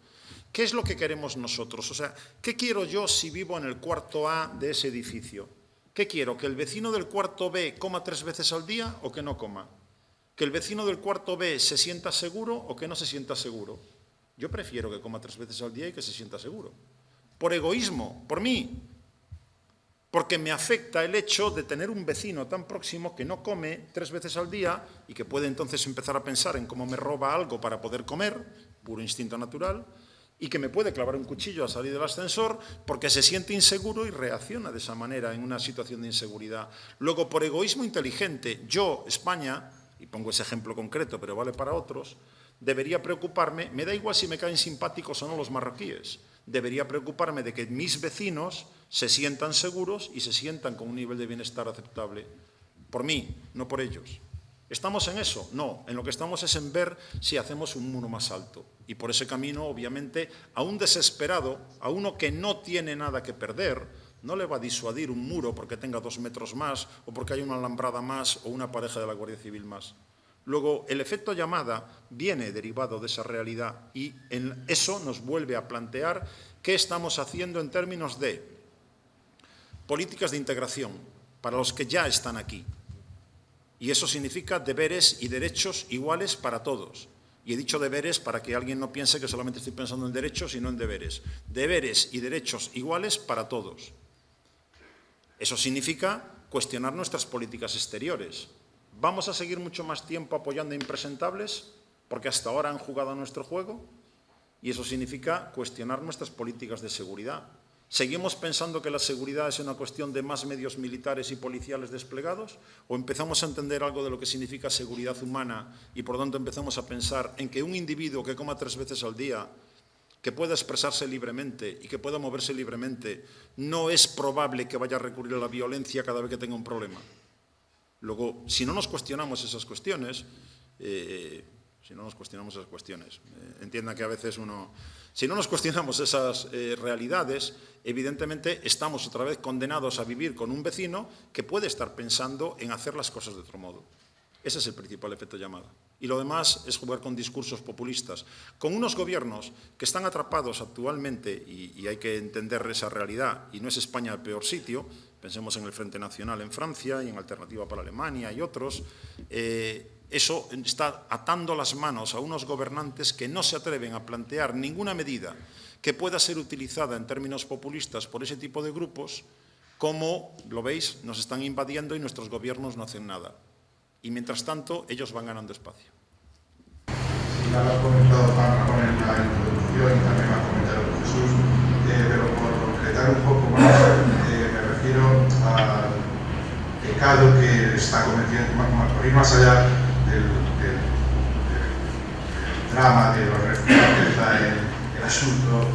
¿Qué es lo que queremos nosotros? O sea, ¿qué quiero yo si vivo en el cuarto A de ese edificio? ¿Qué quiero? ¿Que el vecino del cuarto B coma 3 veces al día o que no coma? ¿Que el vecino del cuarto B se sienta seguro o que no se sienta seguro? Yo prefiero que coma 3 veces al día y que se sienta seguro. Por egoísmo, por mí. Porque me afecta el hecho de tener un vecino tan próximo que no come 3 veces al día y que puede entonces empezar a pensar en cómo me roba algo para poder comer, puro instinto natural, y que me puede clavar un cuchillo al salir del ascensor porque se siente inseguro y reacciona de esa manera en una situación de inseguridad. Luego, por egoísmo inteligente, yo, España, y pongo ese ejemplo concreto, pero vale para otros, debería preocuparme, me da igual si me caen simpáticos o no los marroquíes, debería preocuparme de que mis vecinos se sientan seguros y se sientan con un nivel de bienestar aceptable. Por mí, no por ellos. ¿Estamos en eso? No, en lo que estamos es en ver si hacemos un muro más alto. Y por ese camino, obviamente, a un desesperado, a uno que no tiene nada que perder, no le va a disuadir un muro porque tenga 2 metros más o porque haya una alambrada más o una pareja de la Guardia Civil más. Luego, el efecto llamada viene derivado de esa realidad y en eso nos vuelve a plantear qué estamos haciendo en términos de políticas de integración para los que ya están aquí. Y eso significa deberes y derechos iguales para todos. Y he dicho deberes para que alguien no piense que solamente estoy pensando en derechos, sino en deberes. Deberes y derechos iguales para todos. Eso significa cuestionar nuestras políticas exteriores. ¿Vamos a seguir mucho más tiempo apoyando a impresentables porque hasta ahora han jugado a nuestro juego? Y eso significa cuestionar nuestras políticas de seguridad. ¿Seguimos pensando que la seguridad es una cuestión de más medios militares y policiales desplegados? ¿O empezamos a entender algo de lo que significa seguridad humana y por lo tanto empezamos a pensar en que un individuo que coma 3 veces al día, que pueda expresarse libremente y que pueda moverse libremente, no es probable que vaya a recurrir a la violencia cada vez que tenga un problema? Luego, si no nos cuestionamos esas cuestiones, entienda que a veces si no nos cuestionamos esas realidades, evidentemente estamos otra vez condenados a vivir con un vecino que puede estar pensando en hacer las cosas de otro modo. Ese es el principal efecto llamada. Y lo demás es jugar con discursos populistas, con unos gobiernos que están atrapados actualmente, y hay que entender esa realidad, y no es España el peor sitio, pensemos en el Frente Nacional en Francia y en Alternativa para Alemania y otros, eso está atando las manos a unos gobernantes que no se atreven a plantear ninguna medida que pueda ser utilizada en términos populistas por ese tipo de grupos, como, lo veis, nos están invadiendo y nuestros gobiernos no hacen nada. Y mientras tanto, ellos van ganando espacio. Ya lo ha comentado Juan Ramón en la introducción y también lo ha comentado Jesús, pero por concretar un poco más, me refiero al pecado que está cometiendo, por ir más allá del drama de los refugiados, que está el asunto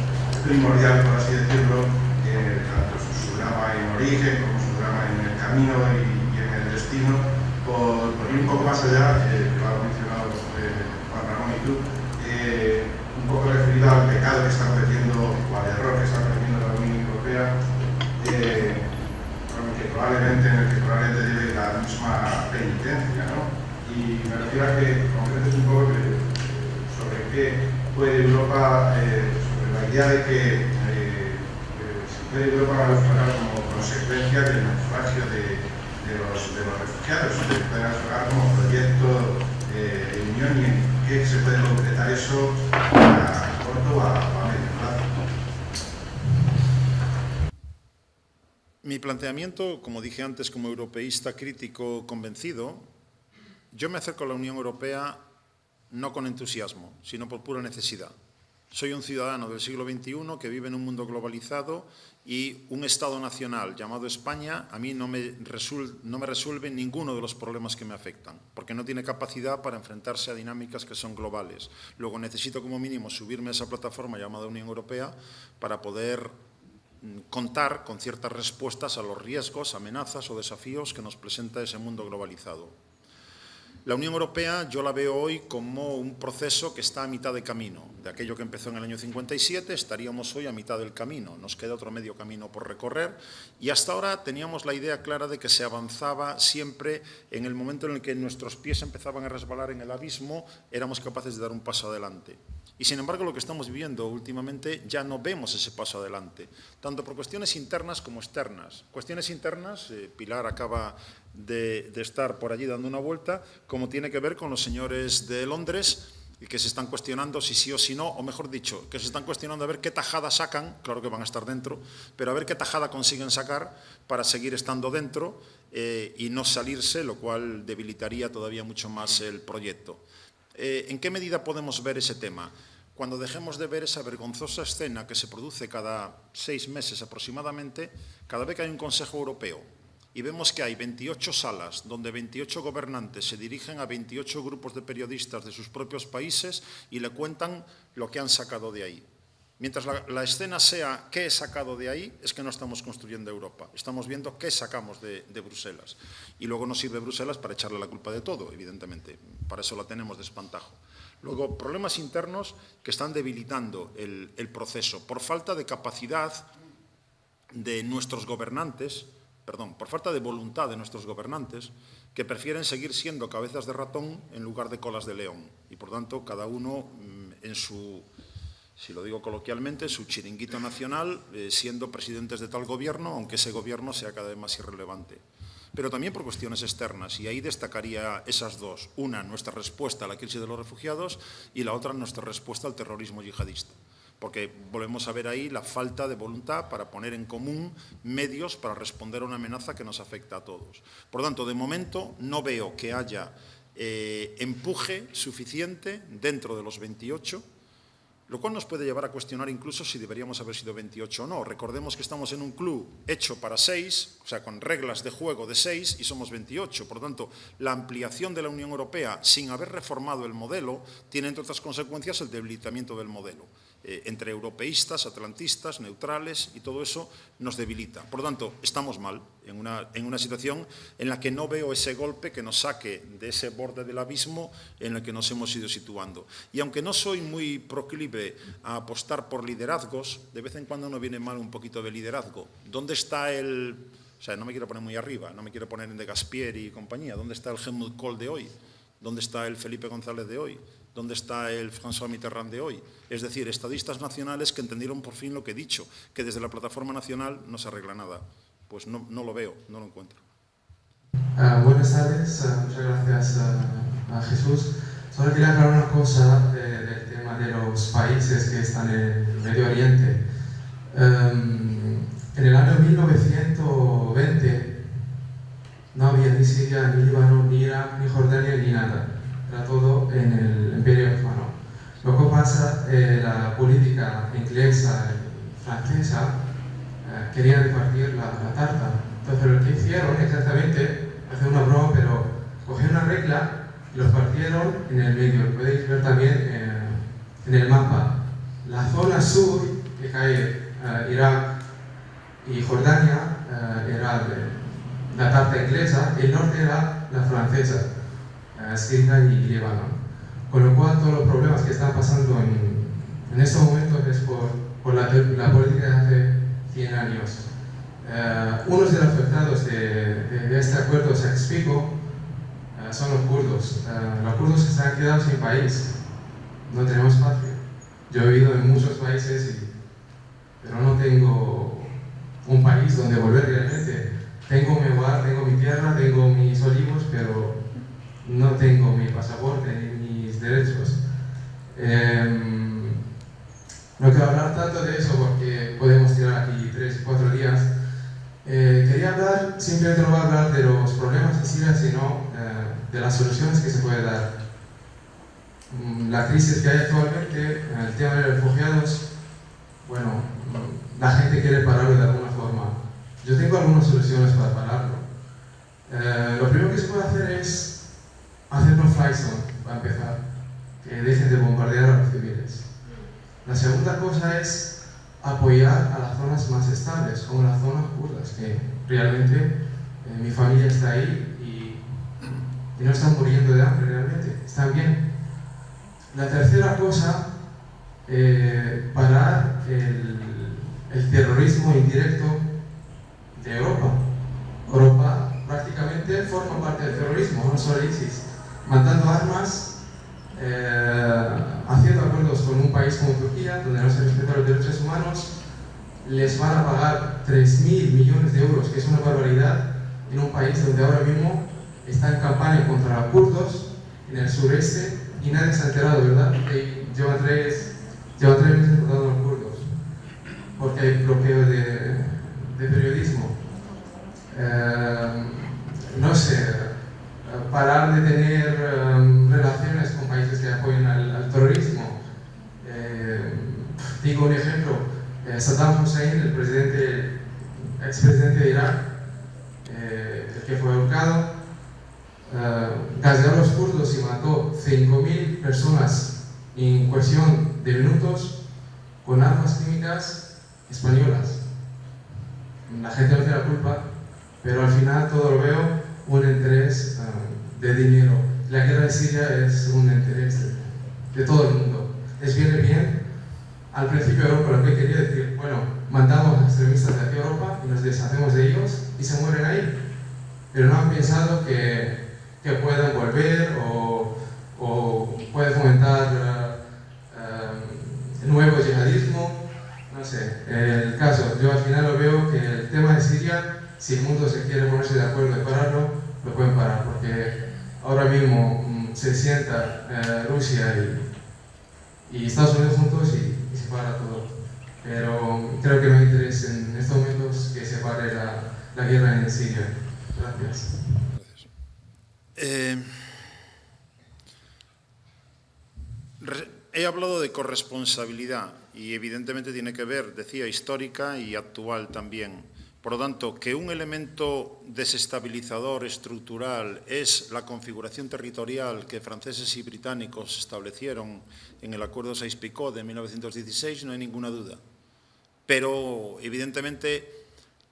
primordial, por así decirlo, tanto su drama en origen como su drama en el camino y en el destino. Por ir un poco más allá, que lo ha mencionado Juan Ramón y tú, un poco referido al pecado que está cometiendo, o al error que está cometiendo la Unión Europea, en el que probablemente debe la misma penitencia, ¿no? Y me refiero a que concretes un poco sobre qué puede Europa, sobre la idea de que si puede Europa naufragar como consecuencia del naufragio de los refugiados, que pueden naufragar como proyecto de unión, y en qué se puede concretar eso a corto o a medio plazo. Mi planteamiento, como dije antes, como europeísta crítico convencido, yo me acerco a la Unión Europea no con entusiasmo, sino por pura necesidad. Soy un ciudadano del siglo XXI que vive en un mundo globalizado y un Estado nacional llamado España a mí no me resuelve ninguno de los problemas que me afectan, porque no tiene capacidad para enfrentarse a dinámicas que son globales. Luego necesito como mínimo subirme a esa plataforma llamada Unión Europea para poder contar con ciertas respuestas a los riesgos, amenazas o desafíos que nos presenta ese mundo globalizado. La Unión Europea yo la veo hoy como un proceso que está a mitad de camino. De aquello que empezó en el año 57 estaríamos hoy a mitad del camino. Nos queda otro medio camino por recorrer y hasta ahora teníamos la idea clara de que se avanzaba siempre en el momento en el que nuestros pies empezaban a resbalar en el abismo, éramos capaces de dar un paso adelante. Y sin embargo lo que estamos viviendo últimamente ya no vemos ese paso adelante, tanto por cuestiones internas como externas. Cuestiones internas, Pilar acaba de estar por allí dando una vuelta, como tiene que ver con los señores de Londres y que se están cuestionando si sí o si no, o mejor dicho, que se están cuestionando a ver qué tajada sacan, claro que van a estar dentro, pero a ver qué tajada consiguen sacar para seguir estando dentro y no salirse, lo cual debilitaría todavía mucho más el proyecto. ¿En qué medida podemos ver ese tema? Cuando dejemos de ver esa vergonzosa escena que se produce cada 6 meses aproximadamente, cada vez que hay un Consejo Europeo, y vemos que hay 28 salas donde 28 gobernantes se dirigen a 28 grupos de periodistas de sus propios países y le cuentan lo que han sacado de ahí. Mientras la escena sea qué he sacado de ahí, es que no estamos construyendo Europa. Estamos viendo qué sacamos de Bruselas. Y luego nos sirve Bruselas para echarle la culpa de todo, evidentemente. Para eso la tenemos de espantajo. Luego, problemas internos que están debilitando el proceso por falta de capacidad de nuestros gobernantes, por falta de voluntad de nuestros gobernantes, que prefieren seguir siendo cabezas de ratón en lugar de colas de león. Y, por tanto, cada uno en su, si lo digo coloquialmente, su chiringuito nacional, siendo presidentes de tal gobierno, aunque ese gobierno sea cada vez más irrelevante. Pero también por cuestiones externas, y ahí destacaría esas dos. Una, nuestra respuesta a la crisis de los refugiados, y la otra, nuestra respuesta al terrorismo yihadista. Porque volvemos a ver ahí la falta de voluntad para poner en común medios para responder a una amenaza que nos afecta a todos. Por lo tanto, de momento no veo que haya empuje suficiente dentro de los 28, lo cual nos puede llevar a cuestionar incluso si deberíamos haber sido 28 o no. Recordemos que estamos en un club hecho para 6, o sea, con reglas de juego de 6 y somos 28. Por lo tanto, la ampliación de la Unión Europea sin haber reformado el modelo tiene, entre otras consecuencias, el debilitamiento del modelo. Entre europeístas, atlantistas, neutrales, y todo eso nos debilita. Por lo tanto, estamos mal en una situación en la que no veo ese golpe que nos saque de ese borde del abismo en el que nos hemos ido situando. Y aunque no soy muy proclive a apostar por liderazgos, de vez en cuando no viene mal un poquito de liderazgo. ¿Dónde está el...? O sea, no me quiero poner muy arriba, no me quiero poner en De Gasperi y compañía. ¿Dónde está el Helmut Kohl de hoy? ¿Dónde está el Felipe González de hoy? ¿Dónde está el François Mitterrand de hoy? Es decir, estadistas nacionales que entendieron por fin lo que he dicho, que desde la plataforma nacional no se arregla nada. Pues no lo veo, no lo encuentro. Buenas tardes, muchas gracias a Jesús. Solo quería aclarar una cosa del tema de los países que están en el Medio Oriente. En el año 1920 no había ni Siria, ni Líbano, ni Irak, ni Jordania, ni nada. Era todo en el Imperio Otomano. Lo que pasa, la política inglesa y francesa querían repartir la tarta. Entonces lo que hicieron exactamente, hacer una broma, pero cogieron una regla y los partieron en el medio. Lo podéis ver también en el mapa. La zona sur, que cae Irak y Jordania, era la tarta inglesa, y el norte era la francesa, Siria y Líbano. Con lo cual todos los problemas que están pasando en estos momentos es por la política de hace 100 años. Unos de los afectados de este acuerdo Sykes-Picot son los kurdos. Los kurdos se han quedado sin país, no tenemos espacio. Yo he vivido en muchos países, pero no tengo un país donde volver realmente. Tengo mi hogar, tengo mi tierra, tengo mis olivos, pero no tengo mi pasaporte ni mis derechos. No quiero hablar tanto de eso porque podemos tirar aquí 3 o 4 días. Quería hablar, simplemente no voy a hablar de los problemas de Siria, sino de las soluciones que se puede dar. La crisis que hay actualmente, el tema de los refugiados, bueno, la gente quiere pararlo de alguna forma. Yo tengo algunas soluciones para pararlo. Lo primero que se puede hacer es hacer no fly zone, para empezar, que dejen de bombardear a los civiles. La segunda cosa es apoyar a las zonas más estables, como las zonas kurdas, que realmente mi familia está ahí y no están muriendo de hambre realmente, están bien. La tercera cosa, parar el terrorismo indirecto de Europa. Europa prácticamente forma parte del terrorismo, no solo ISIS, mandando armas, haciendo acuerdos con un país como Turquía, donde no se respetan los derechos humanos. Les van a pagar 3.000 millones de euros, que es una barbaridad, en un país donde ahora mismo está en campaña contra los kurdos en el sureste y nadie se ha enterado, ¿verdad? Lleva tres meses votando a los kurdos, porque hay bloqueo de periodismo. No sé, parar de tener relaciones con países que apoyan al terrorismo. Digo un ejemplo, Saddam Hussein, el expresidente de Irak, el que fue ahorcado, gaseó a los kurdos y mató 5.000 personas en cuestión de minutos con armas químicas españolas. La gente no tiene la culpa, pero al final todo lo veo un interés de dinero. La guerra de Siria es un interés de todo el mundo. Les viene bien. Al principio Europa lo que quería decir, bueno, mandamos a extremistas de aquí a Europa y nos deshacemos de ellos y se mueren ahí. Pero no han pensado que puedan volver o puede fomentar nuevo yihadismo. No sé, el caso, yo al final lo veo que el tema de Siria, si el mundo se quiere ponerse de acuerdo de pararlo, lo pueden parar, porque ahora mismo se sienta Rusia y Estados Unidos juntos y se para todo. Pero creo que no hay interés en estos momentos que se pare la guerra en Siria. Gracias. He hablado de corresponsabilidad y evidentemente tiene que ver, decía, histórica y actual también. Por lo tanto, que un elemento desestabilizador estructural es la configuración territorial que franceses y británicos establecieron en el Acuerdo Sykes-Picot de 1916, no hay ninguna duda. Pero, evidentemente,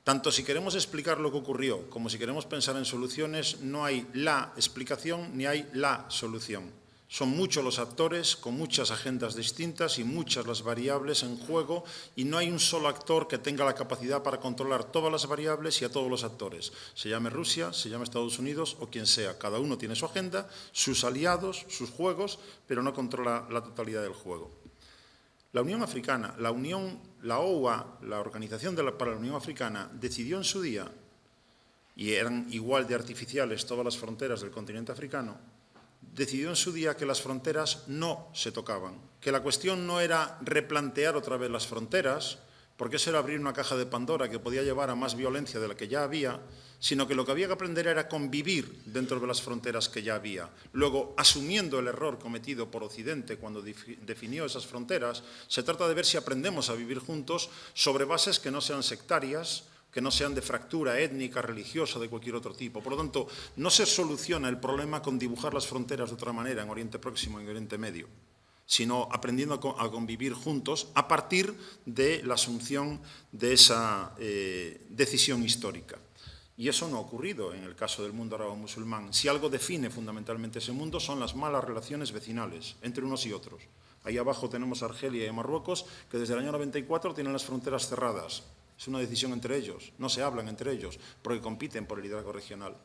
tanto si queremos explicar lo que ocurrió como si queremos pensar en soluciones, no hay la explicación ni hay la solución. Son muchos los actores, con muchas agendas distintas y muchas las variables en juego, y no hay un solo actor que tenga la capacidad para controlar todas las variables y a todos los actores. Se llame Rusia, se llame Estados Unidos o quien sea. Cada uno tiene su agenda, sus aliados, sus juegos, pero no controla la totalidad del juego. La Unión Africana, la OUA, la Organización para la Unión Africana, decidió en su día, y eran igual de artificiales todas las fronteras del continente africano, decidió en su día que las fronteras no se tocaban, que la cuestión no era replantear otra vez las fronteras, porque eso era abrir una caja de Pandora que podía llevar a más violencia de la que ya había, sino que lo que había que aprender era convivir dentro de las fronteras que ya había. Luego, asumiendo el error cometido por Occidente cuando definió esas fronteras, se trata de ver si aprendemos a vivir juntos sobre bases que no sean sectarias, que no sean de fractura étnica, religiosa, de cualquier otro tipo. Por lo tanto, no se soluciona el problema con dibujar las fronteras de otra manera en Oriente Próximo y en Oriente Medio, sino aprendiendo a convivir juntos a partir de la asunción de esa decisión histórica. Y eso no ha ocurrido en el caso del mundo árabe-musulmán. Si algo define fundamentalmente ese mundo son las malas relaciones vecinales entre unos y otros. Ahí abajo tenemos a Argelia y a Marruecos, que desde el año 94 tienen las fronteras cerradas. Es una decisión entre ellos, no se hablan entre ellos, porque compiten por el liderazgo regional.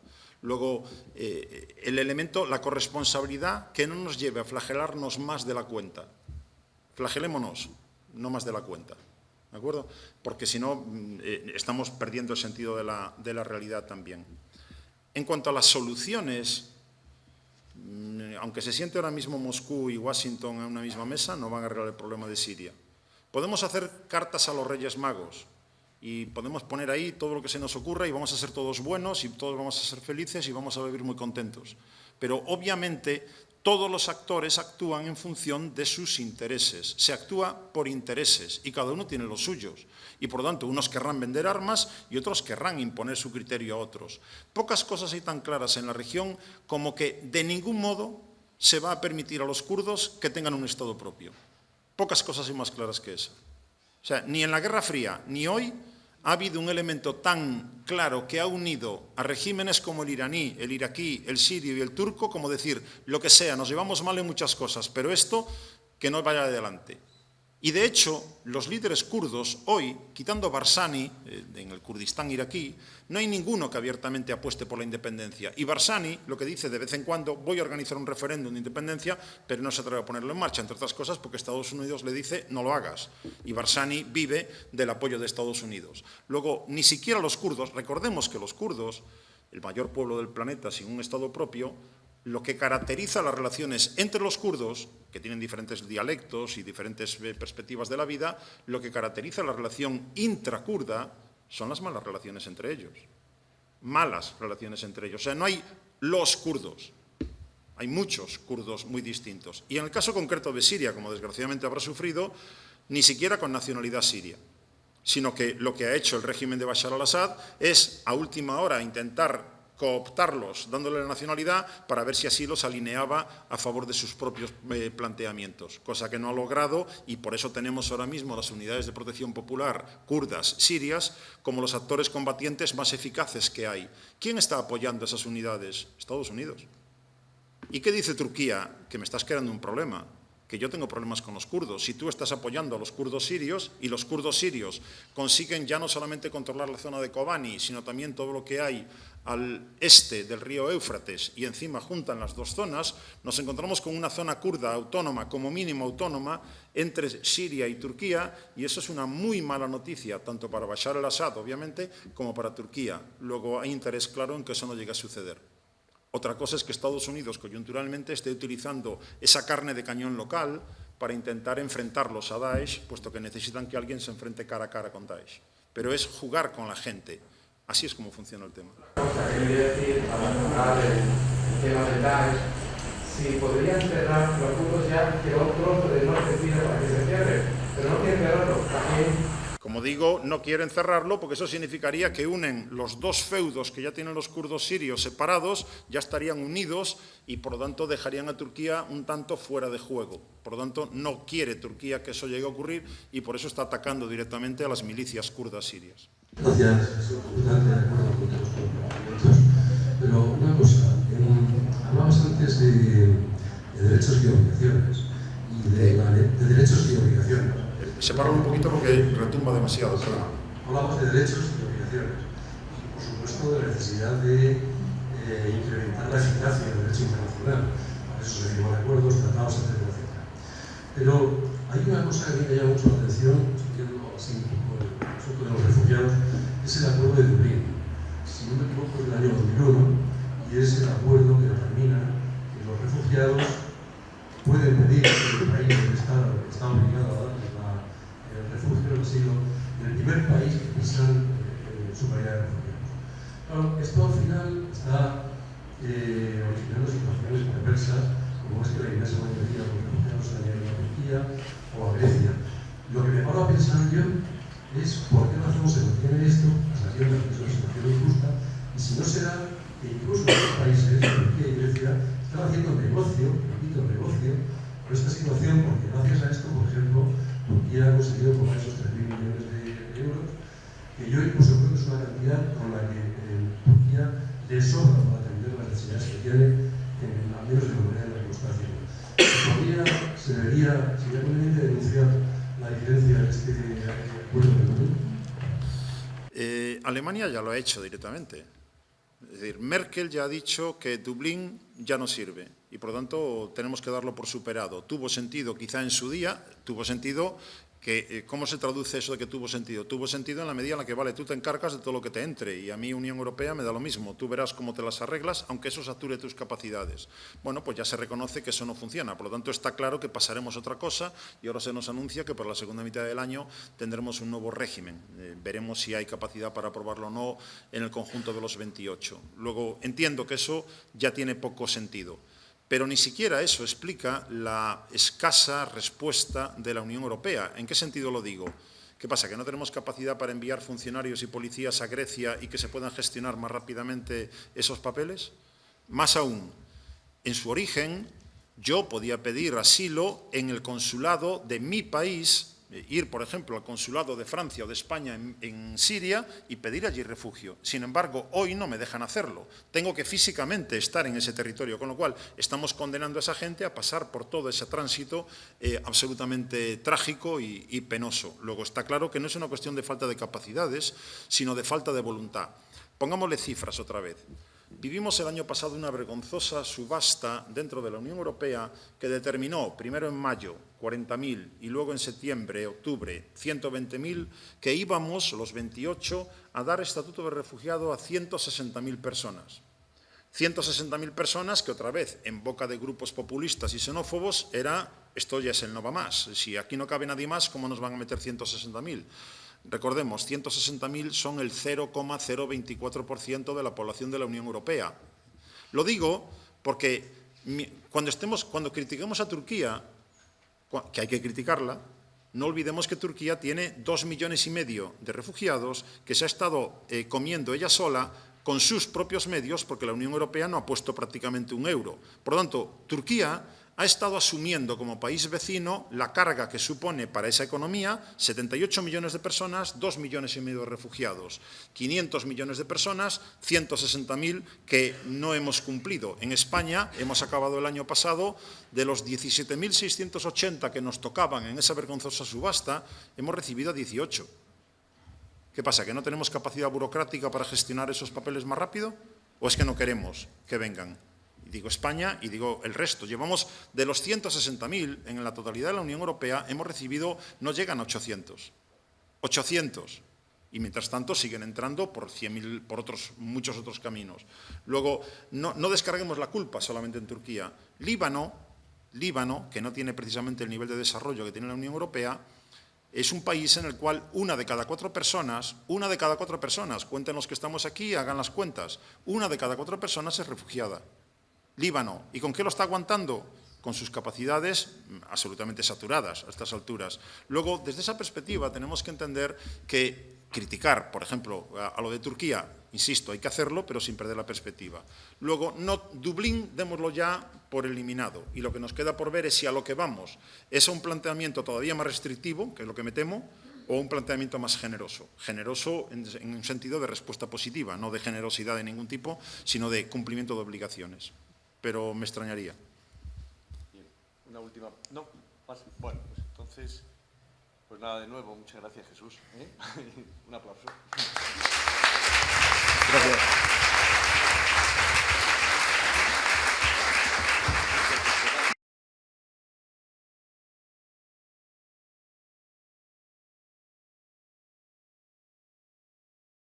Luego, el elemento, la corresponsabilidad, que no nos lleve a flagelarnos más de la cuenta. Flagelémonos, no más de la cuenta, ¿de acuerdo? Porque si no, estamos perdiendo el sentido de la realidad también. En cuanto a las soluciones, aunque se siente ahora mismo Moscú y Washington en una misma mesa, no van a arreglar el problema de Siria. Podemos hacer cartas a los Reyes Magos, y podemos poner ahí todo lo que se nos ocurra y vamos a ser todos buenos y todos vamos a ser felices y vamos a vivir muy contentos. Pero obviamente todos los actores actúan en función de sus intereses. Se actúa por intereses y cada uno tiene los suyos. Y por lo tanto unos querrán vender armas y otros querrán imponer su criterio a otros. Pocas cosas hay tan claras en la región como que de ningún modo se va a permitir a los kurdos que tengan un Estado propio. Pocas cosas hay más claras que esa. O sea, ni en la Guerra Fría ni hoy ha habido un elemento tan claro que ha unido a regímenes como el iraní, el iraquí, el sirio y el turco, como decir, lo que sea, nos llevamos mal en muchas cosas, pero esto que no vaya adelante. Y de hecho, los líderes kurdos hoy, quitando Barzani, en el Kurdistán iraquí, no hay ninguno que abiertamente apueste por la independencia. Y Barzani lo que dice de vez en cuando, voy a organizar un referéndum de independencia, pero no se atreve a ponerlo en marcha, entre otras cosas porque Estados Unidos le dice no lo hagas. Y Barzani vive del apoyo de Estados Unidos. Luego, ni siquiera los kurdos, recordemos que los kurdos, el mayor pueblo del planeta sin un Estado propio, lo que caracteriza las relaciones entre los kurdos, que tienen diferentes dialectos y diferentes perspectivas de la vida, lo que caracteriza la relación intrakurda son las malas relaciones entre ellos. Malas relaciones entre ellos. O sea, no hay los kurdos, hay muchos kurdos muy distintos. Y en el caso concreto de Siria, como desgraciadamente habrá sufrido, ni siquiera con nacionalidad siria, sino que lo que ha hecho el régimen de Bashar al-Assad es, a última hora, intentar cooptarlos, dándole la nacionalidad para ver si así los alineaba a favor de sus propios planteamientos, cosa que no ha logrado y por eso tenemos ahora mismo las unidades de protección popular kurdas, sirias, como los actores combatientes más eficaces que hay. ¿Quién está apoyando esas unidades? Estados Unidos. ¿Y qué dice Turquía? Que me estás creando un problema, que yo tengo problemas con los kurdos. Si tú estás apoyando a los kurdos sirios y los kurdos sirios consiguen ya no solamente controlar la zona de Kobani, sino también todo lo que hay al este del río Éufrates y encima juntan las dos zonas, nos encontramos con una zona kurda autónoma, como mínimo autónoma, entre Siria y Turquía, y eso es una muy mala noticia, tanto para Bashar al-Assad, obviamente, como para Turquía. Luego hay interés claro en que eso no llegue a suceder. Otra cosa es que Estados Unidos coyunturalmente esté utilizando esa carne de cañón local para intentar enfrentarlos a Daesh, puesto que necesitan que alguien se enfrente cara a cara con Daesh. Pero es jugar con la gente. Así es como funciona el tema. Quería decir, para mejorar el tema del Daesh, si podrían cerrar los kurdos ya, que otros del norte Siria para que se cierre, pero no quieren cerrarlo, también. Como digo, no quieren cerrarlo porque eso significaría que unen los dos feudos que ya tienen los kurdos sirios separados, ya estarían unidos y por lo tanto dejarían a Turquía un tanto fuera de juego. Por lo tanto, no quiere Turquía que eso llegue a ocurrir y por eso está atacando directamente a las milicias kurdas sirias. Gracias, totalmente de acuerdo con todos los argumentos. Pero una cosa, hablabas antes de de derechos y obligaciones. Y de derechos y obligaciones. Sepáralo un poquito porque retumba demasiado, perdón. Hablamos de derechos y obligaciones. Y por supuesto de la necesidad de incrementar la eficacia del derecho internacional. Para eso se firman acuerdos, tratados, etcétera, etcétera. Pero hay una cosa que a mí me llama mucho la atención, siguiendo así un poco el asunto de los refugiados, es el acuerdo de Dublín. Si no me equivoco, es del año 2001, y es el acuerdo que determina que los refugiados pueden pedir que el país donde está obligado a darles el refugio, el asilo, en el primer país que pisan su calidad de refugiados. Claro, esto al final está originando situaciones perversas, como es que la inmensa mayoría de los refugiados se han ido a Turquía o a Grecia. Lo que me paro a pensar yo es por qué razón se mantiene esto, a sabiendas de que es una situación injusta, y si no será que incluso en los países, Turquía y Grecia, están haciendo negocio, repito, negocio, con esta situación, porque gracias a esto, por ejemplo, Turquía ha conseguido cobrar esos 3.000 millones de euros, que yo incluso creo que es una cantidad con la que Turquía le sobra para atender las necesidades que tiene, al menos de la manera en la que lo está haciendo. Sería conveniente denunciar la diferencia de este acuerdo de Dublín. Alemania ya lo ha hecho directamente. Es decir, Merkel ya ha dicho que Dublín ya no sirve y, por lo tanto, tenemos que darlo por superado. Tuvo sentido quizá en su día, tuvo sentido que, ¿cómo se traduce eso de que tuvo sentido? Tuvo sentido en la medida en la que, vale, tú te encargas de todo lo que te entre y a mí, Unión Europea, me da lo mismo. Tú verás cómo te las arreglas, aunque eso sature tus capacidades. Bueno, pues ya se reconoce que eso no funciona. Por lo tanto, está claro que pasaremos a otra cosa y ahora se nos anuncia que por la segunda mitad del año tendremos un nuevo régimen. Veremos si hay capacidad para aprobarlo o no en el conjunto de los 28. Luego, entiendo que eso ya tiene poco sentido. Pero ni siquiera eso explica la escasa respuesta de la Unión Europea. ¿En qué sentido lo digo? ¿Qué pasa? ¿Que no tenemos capacidad para enviar funcionarios y policías a Grecia y que se puedan gestionar más rápidamente esos papeles? Más aún, en su origen, yo podía pedir asilo en el consulado de mi país, ir, por ejemplo, al consulado de Francia o de España en Siria y pedir allí refugio. Sin embargo, hoy no me dejan hacerlo. Tengo que físicamente estar en ese territorio, con lo cual estamos condenando a esa gente a pasar por todo ese tránsito absolutamente trágico y penoso. Luego está claro que no es una cuestión de falta de capacidades, sino de falta de voluntad. Pongámosle cifras otra vez. Vivimos el año pasado una vergonzosa subasta dentro de la Unión Europea que determinó, primero en mayo, 40.000 y luego en septiembre, octubre, 120.000, que íbamos, los 28, a dar estatuto de refugiado a 160.000 personas. 160.000 personas que otra vez, en boca de grupos populistas y xenófobos, era, esto ya es el no va más. Si aquí no cabe nadie más, ¿cómo nos van a meter 160.000? Recordemos, 160.000 son el 0,024% de la población de la Unión Europea. Lo digo porque cuando critiquemos a Turquía, que hay que criticarla, no olvidemos que Turquía tiene 2,5 millones de refugiados que se ha estado comiendo ella sola con sus propios medios porque la Unión Europea no ha puesto prácticamente un euro. Por lo tanto, Turquía ha estado asumiendo como país vecino la carga que supone para esa economía 78 millones de personas, 2,5 millones de refugiados, 500 millones de personas, 160.000 que no hemos cumplido. En España hemos acabado el año pasado, de los 17.680 que nos tocaban en esa vergonzosa subasta, hemos recibido 18. ¿Qué pasa? ¿Que no tenemos capacidad burocrática para gestionar esos papeles más rápido? ¿O es que no queremos que vengan? Y digo España y digo el resto. Llevamos de los 160.000 en la totalidad de la Unión Europea, hemos recibido, no llegan a 800. 800. Y mientras tanto siguen entrando por 100.000, por muchos otros caminos. Luego, no descarguemos la culpa solamente en Turquía. Líbano, que no tiene precisamente el nivel de desarrollo que tiene la Unión Europea, es un país en el cual una de cada cuatro personas, cuenten los que estamos aquí, hagan las cuentas, una de cada 4 personas es refugiada. Líbano. ¿Y con qué lo está aguantando? Con sus capacidades absolutamente saturadas a estas alturas. Luego, desde esa perspectiva, tenemos que entender que criticar, por ejemplo, a lo de Turquía, insisto, hay que hacerlo, pero sin perder la perspectiva. Luego, Dublín, démoslo ya por eliminado. Y lo que nos queda por ver es si a lo que vamos es a un planteamiento todavía más restrictivo, que es lo que me temo, o un planteamiento más generoso. Generoso en un sentido de respuesta positiva, no de generosidad de ningún tipo, sino de cumplimiento de obligaciones. Pero me extrañaría. una última... No, pasa. Bueno, pues entonces, pues nada, de nuevo, muchas gracias, Jesús. Un aplauso. Gracias.